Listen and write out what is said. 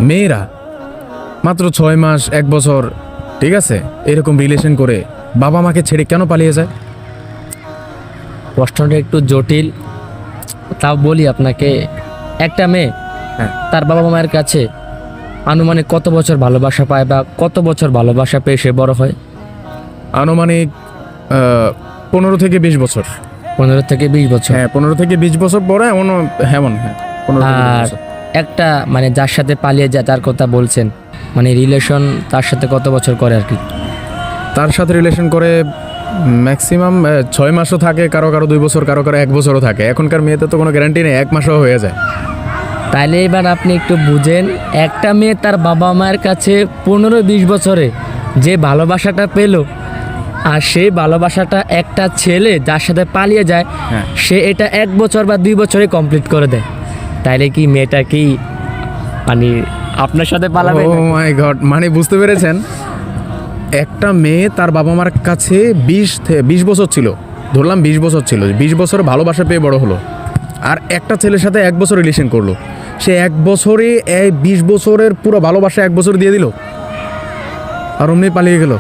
মেয়েরা মাত্র 6 মাস 1 বছর ঠিক আছে এরকম রিলেশন করে বাবা মাকে ছেড়ে কেন পালিয়ে যায়? প্রশ্নটা একটু জটিল, তাও বলি আপনাকে। একটা মেয়ে হ্যাঁ। তার বাবা মায়ের কাছে আনুমানিক কত বছর ভালোবাসা পায় বা কত বছর ভালোবাসা পেয়ে সে বড় হয়? আনুমানিক 15 থেকে 20 বছর। 15 থেকে 20 বছর। হ্যাঁ 15 থেকে 20 বছর পরে এমন হ্যাঁ 15 থেকে 20 আর বছর। একটা মানে যার সাথে পালিয়ে যায় তার কথা বলছেন, মানে রিলেশন তার সাথে কত বছর করে আর কি? তার সাথে রিলেশন করে ম্যাক্সিমাম 6 মাসও থাকে, কারো কারো 2 বছর, কারো কারো 1 বছরও থাকে। এখনকার মেয়েতে তো কোনো গ্যারান্টি নেই, 1 মাসও হয়ে যায়। তাইলে এবার আপনি একটু বুঝেন, একটা মেয়ে তার বাবা মায়ের কাছে 15-20 বছরে যে ভালোবাসাটা পেল, আর সেই ভালোবাসাটা একটা ছেলে যার সাথে পালিয়ে যায় হ্যাঁ। সে এটা 1 বছর বা 2 বছরে কমপ্লিট করে দেয়। তাইলে কি মেয়েটা কি মানে আপনার সাথে পালাবে ও নাকি? মাই গড, মানে বুঝতে পেরেছেন, একটা মেয়ে তার বাবা মার কাছে 20 বছর ছিল, ধরলাম 20 বছর ছিল, 20 বছর ভালোবাসা পেয়ে বড় হলো, আর একটা ছেলের সাথে 1 বছর রিলেশন করলো। সে 1 বছরে এই 20 বছরের পুরো ভালোবাসা 1 বছর দিয়ে দিল আর অমনি পালিয়ে গেল।